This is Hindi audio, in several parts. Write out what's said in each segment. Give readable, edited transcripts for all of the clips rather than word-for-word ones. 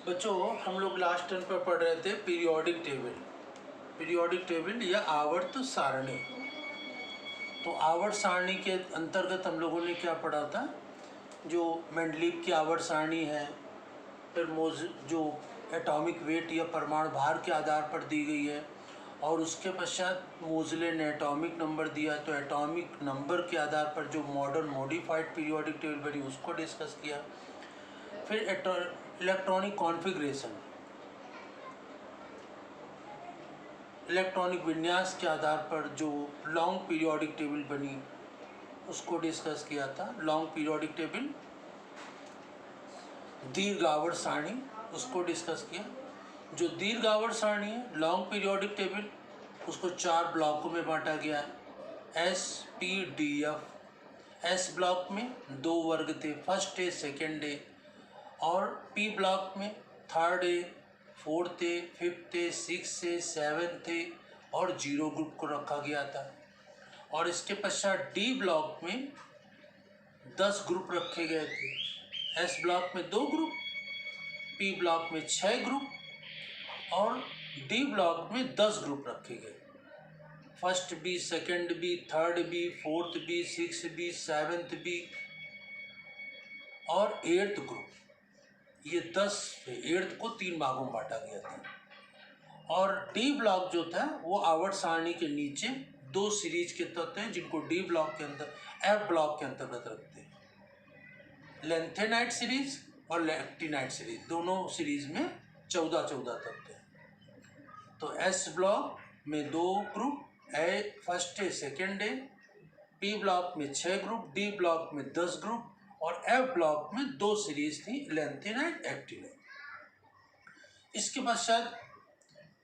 बच्चों, हम लोग लास्ट टर्म पर पढ़ रहे थे पीरियोडिक टेबल या आवर्त सारणी। तो आवर्त सारणी के अंतर्गत हम लोगों ने क्या पढ़ा था? जो मेंडलीव की आवर्त सारणी है, फिर जो एटॉमिक वेट या परमाणु भार के आधार पर दी गई है, और उसके पश्चात मोज़ले ने एटॉमिक नंबर दिया, तो एटॉमिक नंबर के आधार पर जो मॉडर्न मॉडिफाइड पीरियोडिक टेबल बनी उसको डिस्कस किया। फिर इलेक्ट्रॉनिक कॉन्फ़िगरेशन, इलेक्ट्रॉनिक विन्यास के आधार पर जो लॉन्ग पीरियोडिक टेबल बनी उसको डिस्कस किया था। लॉन्ग पीरियोडिक टेबल, दीर्घ आवर्त सारणी, उसको डिस्कस किया। जो दीर्घ आवर्त सारणी है, लॉन्ग पीरियोडिक टेबल, उसको 4 ब्लॉकों में बांटा गया है, SPDF। एस ब्लॉक में 2 वर्ग थे, फर्स्ट डे सेकेंड डे, और पी ब्लॉक में third day, fourth day, fifth day, six day, seven day और 0 ग्रुप को रखा गया था। और इसके पश्चात डी ब्लॉक में 10 ग्रुप रखे गए थे। एस ब्लॉक में 2 ग्रुप, पी ब्लॉक में 6 ग्रुप और डी ब्लॉक में 10 ग्रुप रखे गए। First B, second B, third B, fourth B, six B, seventh B और 8th ग्रुप। ये 10 8th को 3 भागों में बांटा गया था। और डी ब्लॉक जो था वो आवर्त सारणी के नीचे 2 सीरीज के तत्व हैं, जिनको डी ब्लॉक के अंदर एफ ब्लॉक के अंतर्गत रखते हैं। लेंथेनाइट सीरीज और लेक्टिनाइट सीरीज, दोनों सीरीज में 14-14 तत्व हैं। तो एस ब्लॉक में 2 group, A first day second day, P block में 6 ग्रुप, डी ब्लॉक में 10 ग्रुप और एफ ब्लॉक में 2 सीरीज थी, लेंथेनाइट, एक्टिनाइट। इसके पश्चात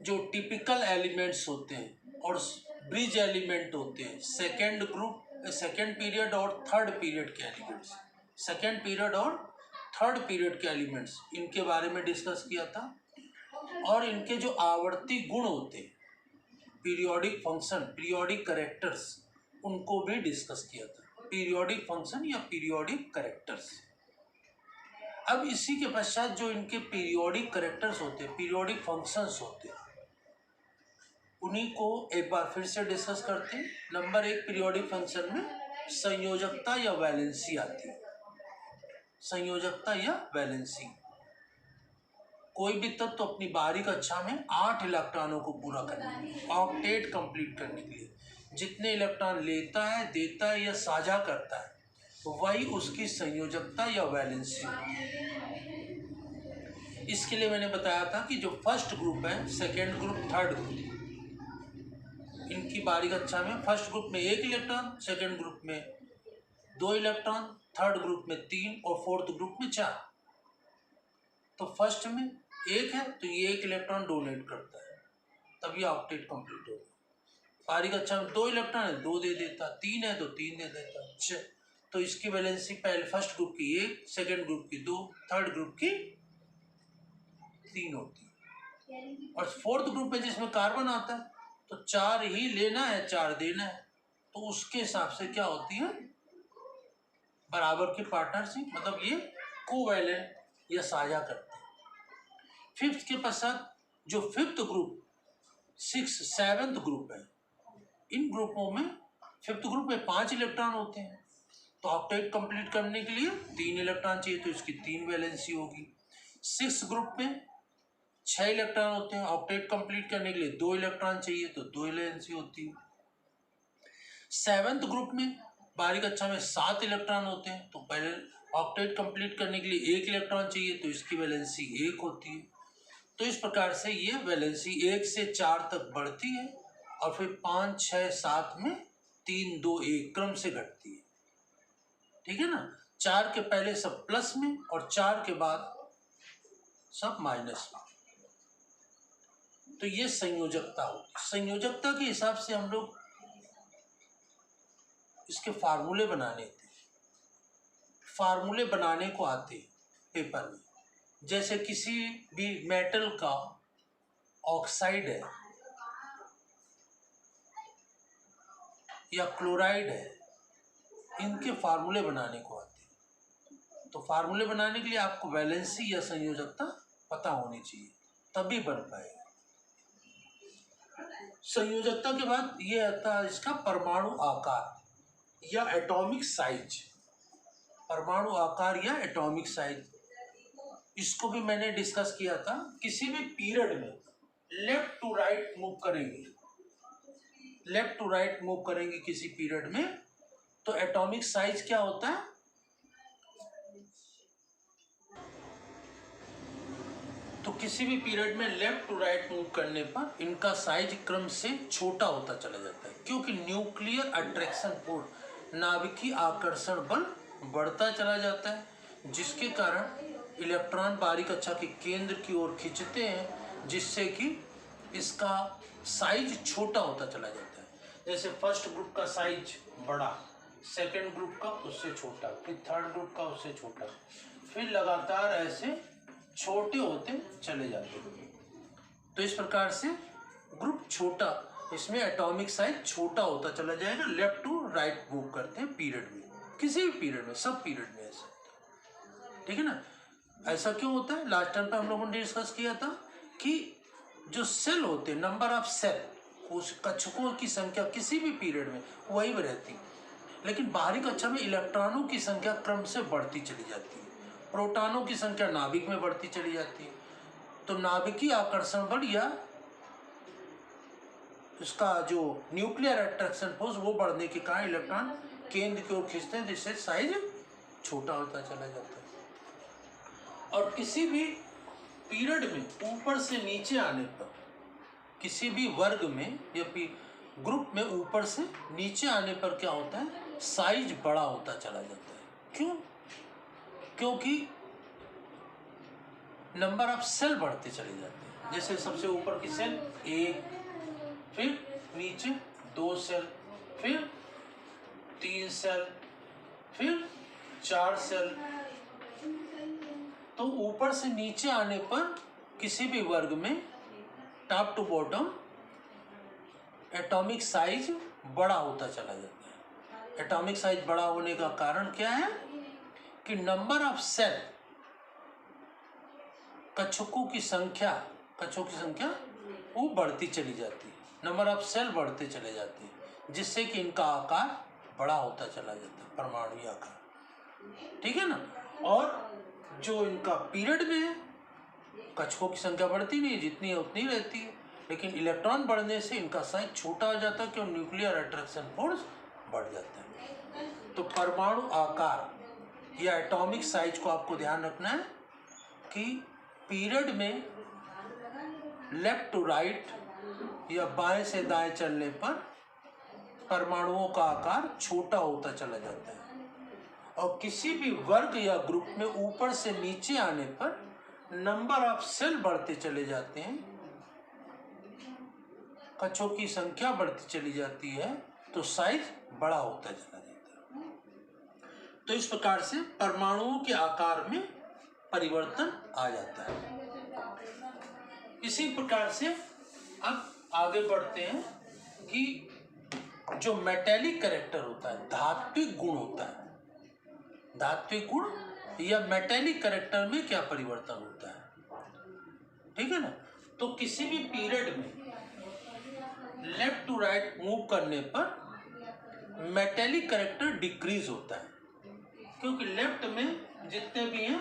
जो टिपिकल एलिमेंट्स होते हैं और ब्रिज एलिमेंट होते हैं, सेकेंड पीरियड और थर्ड पीरियड के एलिमेंट्स, सेकेंड पीरियड और थर्ड पीरियड के एलिमेंट्स, इनके बारे में डिस्कस किया था। और इनके जो आवर्ती गुण होते हैं, पीरियोडिक फंक्शन, पीरियोडिक कैरेक्टर्स, उनको भी डिस्कस किया था। पीरियोडिक फंक्शन या पीरियोडिक कैरेक्टर्स। अब इसी के पश्चात जो इनके पीरियोडिक कैरेक्टर्स होते हैं, पीरियोडिक फंक्शंस होते हैं, उन्हीं को एक बार फिर से डिस्कस करते हैं। नंबर 1 पीरियोडिक फंक्शन में संयोजकता या वैलेंसी आती है। संयोजकता या वैलेंसी, कोई भी तत्व तो अपनी बाहरी कक्षा में 8 इलेक्ट्रॉनों को पूरा करने के लिए, ऑक्टेट कंप्लीट करने के लिए जितने इलेक्ट्रॉन लेता है, देता है या साझा करता है, वही उसकी संयोजकता या वैलेंसी होती है। इसके लिए मैंने बताया था कि जो फर्स्ट ग्रुप है, सेकेंड ग्रुप, थर्ड ग्रुप, इनकी बाहरी कक्षा में फर्स्ट ग्रुप में 1 इलेक्ट्रॉन, सेकेंड ग्रुप में 2 इलेक्ट्रॉन, थर्ड ग्रुप में 3 और फोर्थ ग्रुप में 4। तो फर्स्ट में 1 है तो ये 1 इलेक्ट्रॉन डोनेट करता है, तब ये ऑक्टेट कंप्लीट होगा। बाहरी कक्षा में 2 इलेक्ट्रॉन है, 2 दे देता, 3 है तो 3 दे देता, 6। तो इसकी वैलेंसी पहले फर्स्ट ग्रुप की 1, सेकेंड ग्रुप की 2, थर्ड ग्रुप की 3 होती है। और फोर्थ ग्रुप में जिसमें कार्बन आता है तो 4 ही लेना है, 4 देना है, तो उसके हिसाब से क्या होती है, बराबर की पार्टनरशिप, मतलब ये कोवैलेंट या साझा करते हैं। फिफ्थ के पश्चात जो फिफ्थ ग्रुप, 7th ग्रुप है, इन ग्रुपों में फिफ्थ ग्रुप में 5 इलेक्ट्रॉन होते हैं, तो ऑक्टेट कंप्लीट करने के लिए 3 इलेक्ट्रॉन चाहिए, तो इसकी 3 वैलेंसी होगी। 6th ग्रुप में 6 इलेक्ट्रॉन होते हैं, ऑक्टेट कंप्लीट करने के लिए 2 इलेक्ट्रॉन चाहिए, तो 2 वैलेंसी होती है। 7th ग्रुप में बाहरी कक्षा में 7 इलेक्ट्रॉन होते हैं, तो पहले ऑक्टेट कंप्लीट करने के लिए 1 इलेक्ट्रॉन चाहिए, तो इसकी वैलेंसी 1 होती है। तो इस प्रकार से ये वैलेंसी 1 से 4 तक बढ़ती है और फिर 5, 6, 7 में 3, 2, 1 क्रम से घटती है। ठीक है ना? 4 के पहले सब प्लस में और 4 के बाद सब माइनस में। तो ये संयोजकता होती है। संयोजकता के हिसाब से हम लोग इसके फार्मूले बनाने थे, फार्मूले बनाने को आते पेपर में। जैसे किसी भी मेटल का ऑक्साइड है या क्लोराइड है, इनके फार्मूले बनाने को आते हैं। तो फार्मूले बनाने के लिए आपको वैलेंसी या संयोजकता पता होनी चाहिए, तभी बन पाएगा। संयोजकता के बाद ये आता है इसका परमाणु आकार या एटॉमिक साइज। परमाणु आकार या एटॉमिक साइज, इसको भी मैंने डिस्कस किया था। किसी भी पीरियड में लेफ्ट टू राइट मूव करेंगे, लेफ्ट टू राइट मूव करेंगे किसी पीरियड में, तो एटॉमिक साइज क्या होता है? तो किसी भी पीरियड में लेफ्ट टू राइट मूव करने पर इनका साइज क्रम से छोटा होता चला जाता है, क्योंकि न्यूक्लियर अट्रैक्शन फोर्स, नाभिकीय आकर्षण बल बढ़ता चला जाता है, जिसके कारण इलेक्ट्रॉन बाहरी कक्षा के केंद्र की ओर खींचते हैं, जिससे कि इसका साइज छोटा होता चला जाता है। जैसे फर्स्ट ग्रुप का साइज बड़ा, सेकेंड ग्रुप का उससे छोटा, फिर थर्ड ग्रुप का उससे छोटा, फिर लगातार ऐसे छोटे होते चले जाते हैं। तो इस प्रकार से ग्रुप छोटा, इसमें एटॉमिक साइज छोटा होता चला जाएगा, लेफ्ट टू राइट मूव करते हैं पीरियड में, किसी भी पीरियड में, सब पीरियड में ऐसा, ठीक है ना। ऐसा क्यों होता है? लास्ट टाइम पे हम लोगों ने डिस्कस किया था कि जो सेल होते हैं, नंबर ऑफ सेल, उस कक्षकों की संख्या किसी भी पीरियड में वही रहती, लेकिन बाहरी कक्षा में इलेक्ट्रॉनों की संख्या क्रम से बढ़ती चली जाती है, प्रोटॉनों की संख्या नाभिक में बढ़ती चली जाती है। तो नाभिकीय आकर्षण बल या इसका जो न्यूक्लियर अट्रैक्शन फोर्स वो बढ़ने के कारण इलेक्ट्रॉन केंद्र की ओर खींचते हैं, जिससे साइज छोटा होता चला जाता है। और किसी भी पीरियड में ऊपर से नीचे आने पर, किसी भी वर्ग में या ग्रुप में ऊपर से नीचे आने पर क्या होता है? साइज बड़ा होता चला जाता है। क्यों? क्योंकि नंबर ऑफ सेल बढ़ते चले जाते हैं। जैसे सबसे ऊपर की सेल 1, फिर नीचे 2 सेल, फिर 3 सेल, फिर 4 सेल। तो ऊपर से नीचे आने पर किसी भी वर्ग में top to bottom atomic size बड़ा होता चला जाता है। एटॉमिक साइज बड़ा होने का कारण क्या है? कि नंबर ऑफ सेल, कक्षकों की संख्या वो बढ़ती चली जाती है, नंबर ऑफ सेल बढ़ते चले जाते हैं, जिससे कि इनका आकार बड़ा होता चला जाता है, परमाणु आकार, ठीक है ना। और जो इनका पीरियड में है, कक्षकों की संख्या बढ़ती नहीं, जितनी है उतनी रहती है, लेकिन इलेक्ट्रॉन बढ़ने से इनका साइज छोटा हो जाता है, क्यों? न्यूक्लियर अट्रैक्शन फोर्स बढ़ जाता है। तो परमाणु आकार या एटॉमिक साइज को आपको ध्यान रखना है कि पीरियड में लेफ्ट टू राइट या बाएं से दाएं चलने पर परमाणुओं का आकार छोटा होता चला जाता है, और किसी भी वर्ग या ग्रुप में ऊपर से नीचे आने पर नंबर ऑफ सेल बढ़ते चले जाते हैं, कक्षों की संख्या बढ़ती चली जाती है, तो साइज बड़ा होता चला जाता है। तो इस प्रकार से परमाणुओं के आकार में परिवर्तन आ जाता है। इसी प्रकार से अब आगे बढ़ते हैं कि जो मेटेलिक कैरेक्टर होता है, धात्विक गुण होता है, धात्विक गुण या मेटेलिक कैरेक्टर में क्या परिवर्तन होता है, ठीक है ना। तो किसी भी पीरियड में लेफ्ट टू राइट मूव करने पर मेटेलिक कैरेक्टर डिक्रीज होता है, क्योंकि लेफ्ट में जितने भी हैं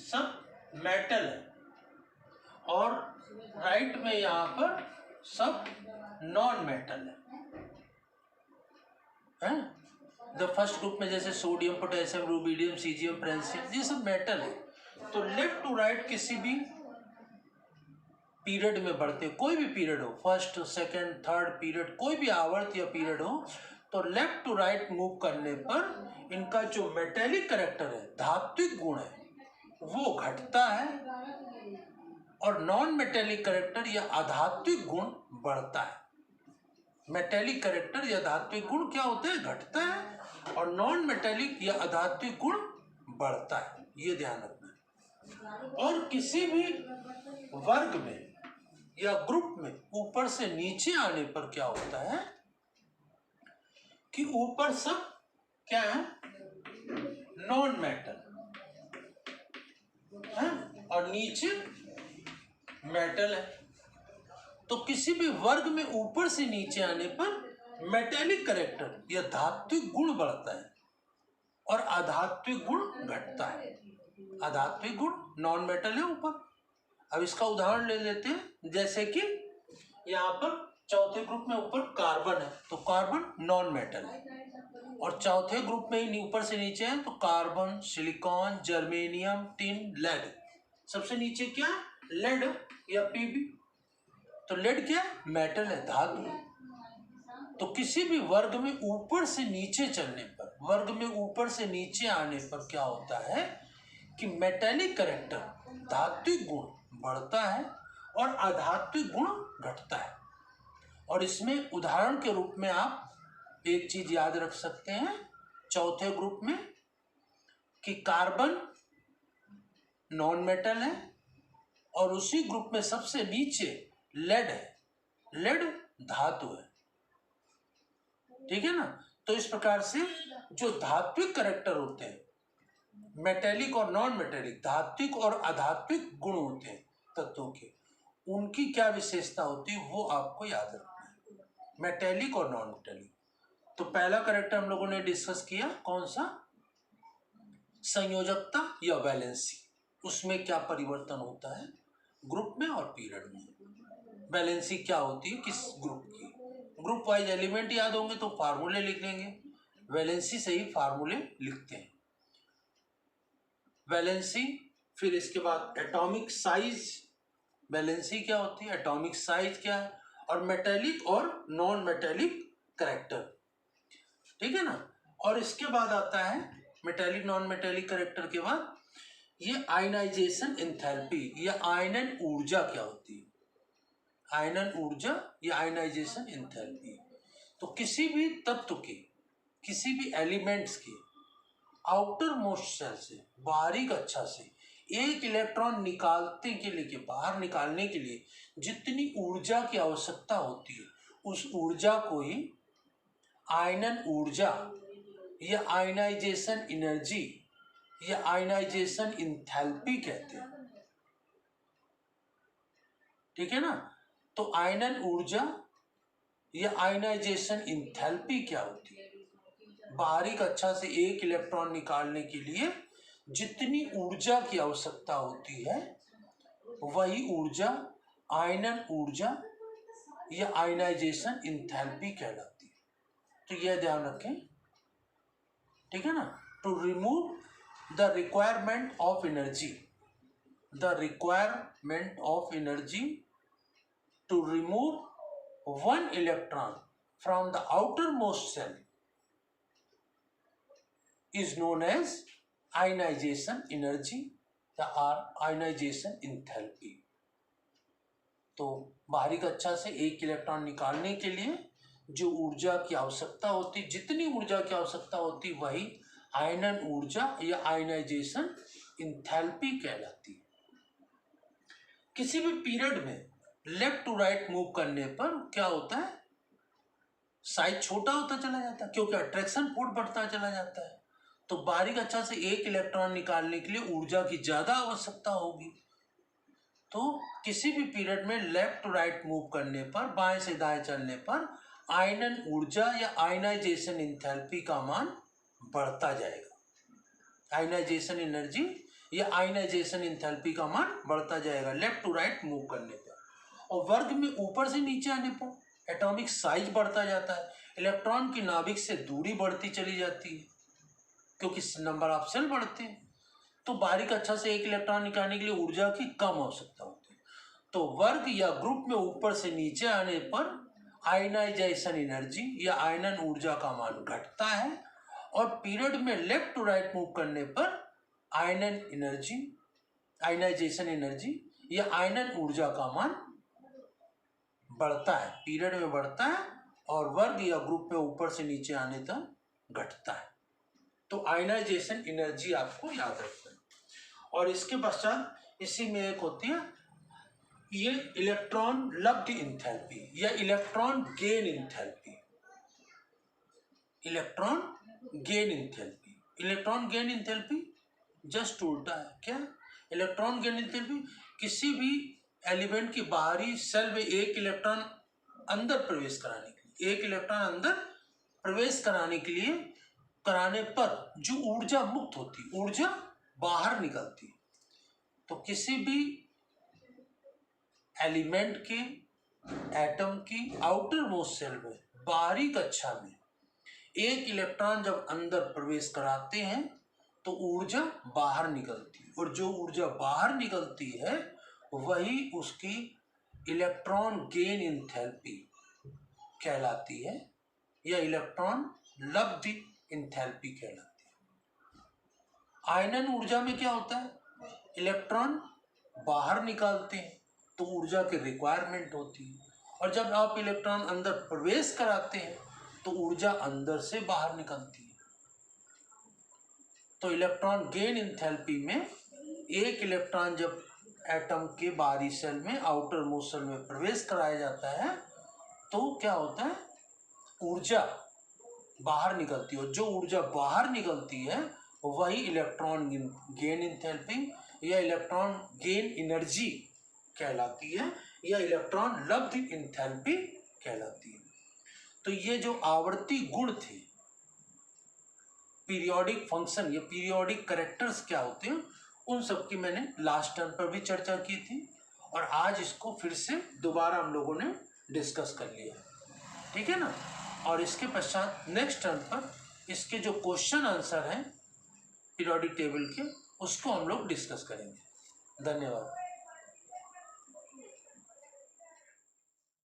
सब मेटल है, और राइट में यहाँ पर सब नॉन मेटल है। द फर्स्ट ग्रुप में जैसे sodium, potassium, rubidium, caesium, francium, ये सब मेटल है। तो लेफ्ट टू राइट किसी भी पीरियड में बढ़ते, कोई भी पीरियड हो, फर्स्ट, सेकंड, थर्ड पीरियड, कोई भी आवर्त या पीरियड हो, तो लेफ्ट टू राइट मूव करने पर इनका जो मेटेलिक कैरेक्टर है, धात्विक गुण है, वो घटता है, और नॉन मेटेलिक कैरेक्टर या अधात्विक गुण बढ़ता है। मेटेलिक कैरेक्टर या धात्विक गुण क्या होता है? घटता है, और नॉन मेटेलिक या अधात्विक गुण बढ़ता है, ये ध्यान रखना है। और किसी भी वर्ग में या ग्रुप में ऊपर से नीचे आने पर क्या होता है कि ऊपर सब क्या है? नॉन मेटल है, और नीचे मेटल है, तो किसी भी वर्ग में ऊपर से नीचे आने पर मेटेलिक कैरेक्टर या धात्विक गुण बढ़ता है और अधात्विक गुण घटता है। अधात्विक गुण नॉन मेटल है ऊपर। अब इसका उदाहरण ले लेते हैं, जैसे कि यहाँ पर चौथे ग्रुप में ऊपर कार्बन है, तो कार्बन नॉन मेटल है, और चौथे ग्रुप में ही ऊपर से नीचे है तो carbon, silicon, germanium, tin, lead. सबसे नीचे क्या है? लेड या पीबी। तो लेड क्या है? मेटल है, धातु है। तो किसी भी वर्ग में ऊपर से नीचे चलने पर, वर्ग में ऊपर से नीचे आने पर क्या होता है कि मेटेलिक कैरेक्टर, धात्विक गुण बढ़ता है और अधात्विक गुण घटता है। और इसमें उदाहरण के रूप में आप एक चीज याद रख सकते हैं चौथे ग्रुप में कि कार्बन नॉन मेटल है और उसी ग्रुप में सबसे नीचे लेड है। लेड धातु है, ठीक है ना। तो इस प्रकार से जो धात्विक कैरेक्टर होते हैं, मेटेलिक और नॉन मेटेलिक, धात्विक और अधात्विक गुण होते हैं तत्वों के, उनकी क्या विशेषता होती है वो आपको याद रखना है, मेटेलिक और नॉन मेटेलिक। तो पहला कैरेक्टर हम लोगों ने डिस्कस किया, कौन सा? संयोजकता या वैलेंसी। उसमें क्या परिवर्तन होता है ग्रुप में और पीरियड में। वैलेंसी क्या होती है किस ग्रुप की, ग्रुप वाइज एलिमेंट याद होंगे तो फार्मूले लिख लेंगे, वैलेंसी से ही फार्मूले लिखते हैं। वैलेंसी, फिर इसके बाद एटॉमिक साइज, वैलेंसी क्या होती है, एटॉमिक साइज क्या है, और मेटेलिक और नॉन मेटेलिक कैरेक्टर, ठीक है ना। और इसके बाद आता है मेटेलिक नॉन मेटेलिक कैरेक्टर के बाद ये आयनाइजेशन एंथैल्पी या आयनन ऊर्जा क्या होती है, आयनन ऊर्जा या आयनाइजेशन एंथैल्पी। तो किसी भी तत्व के, किसी भी एलिमेंट्स के आउटर मोस्ट सेल से, बाहरी कक्षा से एक इलेक्ट्रॉन निकालते के लिए, बाहर निकालने के लिए जितनी ऊर्जा की आवश्यकता होती है उस ऊर्जा को ही आयनन ऊर्जा या आयनाइजेशन एनर्जी या आयनाइजेशन एंथैल्पी कहते हैं, ठीक है ना। तो आयनन ऊर्जा या आयनाइजेशन एंथैल्पी क्या होती है? बाहरी कक्षा से एक इलेक्ट्रॉन निकालने के लिए जितनी ऊर्जा की आवश्यकता होती है वही ऊर्जा आयनन ऊर्जा या आयनाइजेशन एंथैल्पी कहलाती है। तो यह ध्यान रखें, ठीक है ना। To remove the requirement of energy, the requirement of energy to remove one electron from the outermost shell is known as ionization energy or ionization enthalpy। तो बाहरी कक्षा से एक इलेक्ट्रॉन निकालने के लिए जो ऊर्जा की आवश्यकता होती, जितनी ऊर्जा की आवश्यकता होती वही आयनन ऊर्जा या आयनाइजेशन एंथैल्पी कहलाती है। किसी भी पीरियड में लेफ्ट टू राइट मूव करने पर क्या होता है, साइज छोटा होता चला जाता है क्योंकि अट्रैक्शन फोर्स बढ़ता चला जाता है। तो बाहरी कक्षा से एक इलेक्ट्रॉन निकालने के लिए ऊर्जा की ज्यादा आवश्यकता होगी। तो किसी भी पीरियड में लेफ्ट टू राइट मूव करने पर, बाएं से दाएं चलने पर आयनन ऊर्जा या आयनाइजेशन एंथैल्पी का मान बढ़ता जाएगा, आयनाइजेशन एनर्जी या आयनाइजेशन एंथैल्पी का मान बढ़ता जाएगा लेफ्ट टू राइट मूव करने पर। और वर्ग में ऊपर से नीचे आने पर एटॉमिक साइज बढ़ता जाता है, इलेक्ट्रॉन की नाभिक से दूरी बढ़ती चली जाती है क्योंकि नंबर ऑफ सेल बढ़ते हैं। तो बाहरी कक्षा से एक इलेक्ट्रॉन निकालने के लिए ऊर्जा की कम आवश्यकता होती है। तो वर्ग या ग्रुप में ऊपर से नीचे आने पर आयनाइजेशन एनर्जी या आयनन ऊर्जा का मान घटता है और पीरियड में लेफ्ट टू राइट मूव करने पर आयनन एनर्जी, आयनाइजेशन एनर्जी या आयनन ऊर्जा का मान बढ़ता है, पीरियड में बढ़ता है और वर्ग या ग्रुप में ऊपर से नीचे आने तक घटता है। तो आयनाइजेशन एनर्जी आपको याद रखना है। और इसके पश्चात इसी में एक होती है ये इलेक्ट्रॉन लब्ध एंथैल्पी या electron gain enthalpy, electron gain enthalpy. Electron gain enthalpy just उल्टा है। क्या? इलेक्ट्रॉन गेन एंथैल्पी किसी भी एलिमेंट की बाहरी सेल में एक इलेक्ट्रॉन अंदर प्रवेश कराने के लिए, एक इलेक्ट्रॉन अंदर प्रवेश कराने के लिए कराने पर जो ऊर्जा मुक्त होती, ऊर्जा बाहर निकलती। तो किसी भी एलिमेंट के, एटम की आउटर मोस्ट सेल में, बाहरी कक्षा में एक इलेक्ट्रॉन जब अंदर प्रवेश कराते हैं तो ऊर्जा बाहर निकलती है, और जो ऊर्जा बाहर निकलती है वही उसकी इलेक्ट्रॉन गेन एंथैल्पी कहलाती है, या इलेक्ट्रॉन लब्ध एंथैल्पी कहलाती है। आयनन ऊर्जा में क्या होता है, इलेक्ट्रॉन बाहर निकालते हैं तो ऊर्जा की रिक्वायरमेंट होती है, और जब आप इलेक्ट्रॉन अंदर प्रवेश कराते हैं तो ऊर्जा अंदर से बाहर निकलती है। तो इलेक्ट्रॉन गेन एंथैल्पी में एक इलेक्ट्रॉन जब एटम के बाहरी सेल में, आउटर मोस्ट सेल में प्रवेश कराया जाता है तो क्या होता है, ऊर्जा बाहर निकलती है, और जो ऊर्जा बाहर निकलती है वही इलेक्ट्रॉन गेन एंथैल्पी या इलेक्ट्रॉन गेन एनर्जी कहलाती है, या इलेक्ट्रॉन लब्ध एंथैल्पी कहलाती है। तो ये जो आवर्ती गुण थे, पीरियोडिक फंक्शन या पीरियोडिक कैरेक्टर्स क्या होते हैं, उन सब की मैंने लास्ट टर्म पर भी चर्चा की थी, और आज इसको फिर से दोबारा हम लोगों ने डिस्कस कर लिया, ठीक है ना। और इसके पश्चात नेक्स्ट टर्म पर इसके जो क्वेश्चन आंसर हैं पीरियोडिक टेबल के, उसको हम लोग डिस्कस करेंगे। धन्यवाद।